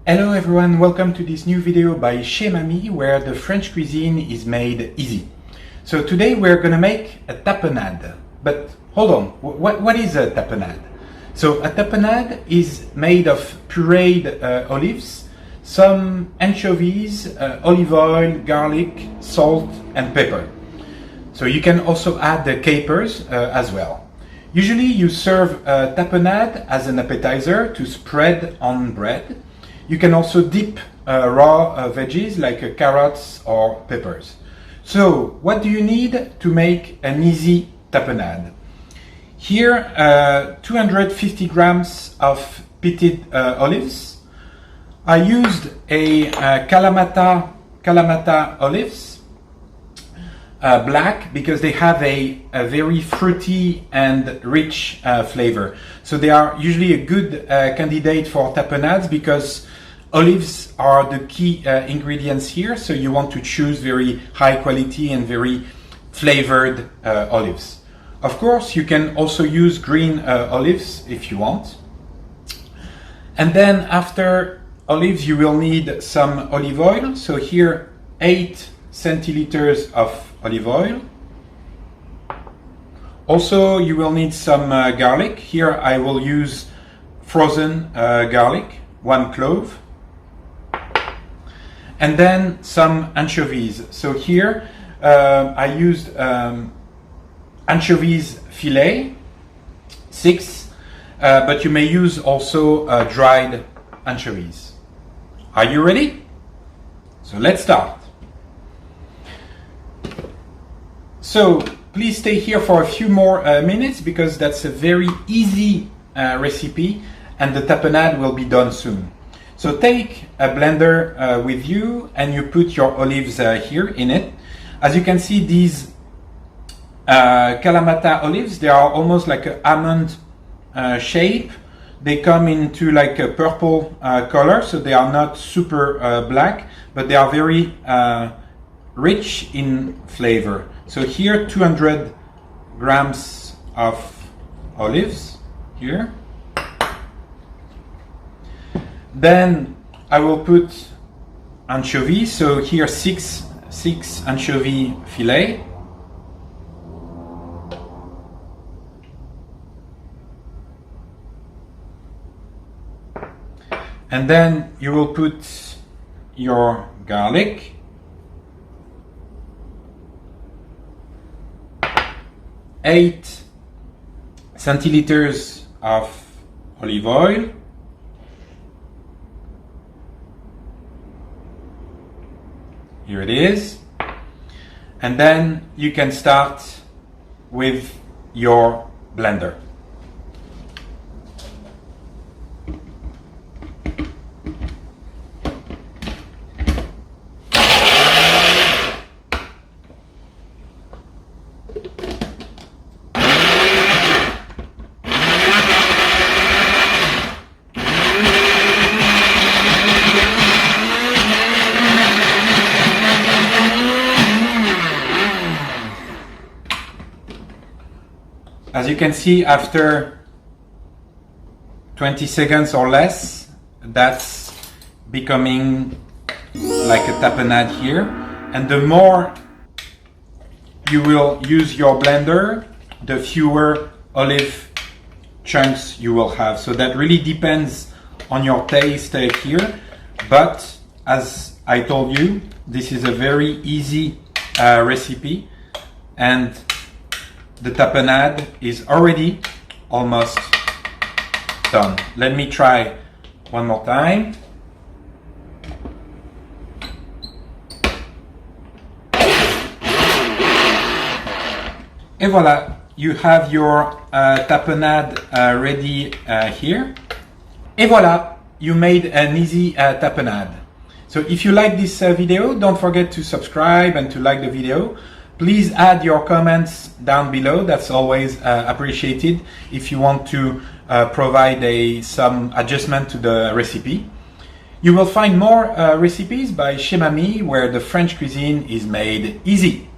Hello everyone, welcome to this new video by Chez Mamie where the French cuisine is made easy. So today we're gonna make a tapenade. But hold on, what is a tapenade? So a tapenade is made of pureed olives, some anchovies, olive oil, garlic, salt and pepper. So you can also add the capers as well. Usually you serve a tapenade as an appetizer to spread on bread. You can also dip raw veggies like carrots or peppers. So what do you need to make an easy tapenade? Here 250 grams of pitted olives. I used a Kalamata olives, black, because they have a very fruity and rich flavor. So they are usually a good candidate for tapenades because olives are the key ingredients here, so you want to choose very high quality and very flavored olives. Of course, you can also use green olives if you want. And then after olives, you will need some olive oil. So here 8 centiliters of olive oil. Also, you will need some garlic. Here I will use frozen garlic, 1 clove. And then some anchovies. So here I used anchovies fillet, 6, but you may use also dried anchovies. Are you ready? So let's start. So please stay here for a few more minutes because that's a very easy recipe and the tapenade will be done soon. So take a blender with you and you put your olives here in it. As you can see, these Kalamata olives, they are almost like an almond shape. They come into like a purple color, so they are not super black, but they are very rich in flavor. So here 200 grams of olives here. Then I will put anchovies. So here 6 anchovy fillet. And then you will put your garlic. 8 centiliters of olive oil. Here it is. And then you can start with your blender. As you can see, after 20 seconds or less, that's becoming like a tapenade here. And the more you will use your blender, the fewer olive chunks you will have. So that really depends on your taste here. But as I told you, this is a very easy recipe, and the tapenade is already almost done. Let me try one more time. Et voilà, you have your tapenade ready here. Et voilà, you made an easy tapenade. So if you like this video, don't forget to subscribe and to like the video. Please add your comments down below. That's always appreciated if you want to provide some adjustment to the recipe. You will find more recipes by Chez Mamie where the French cuisine is made easy.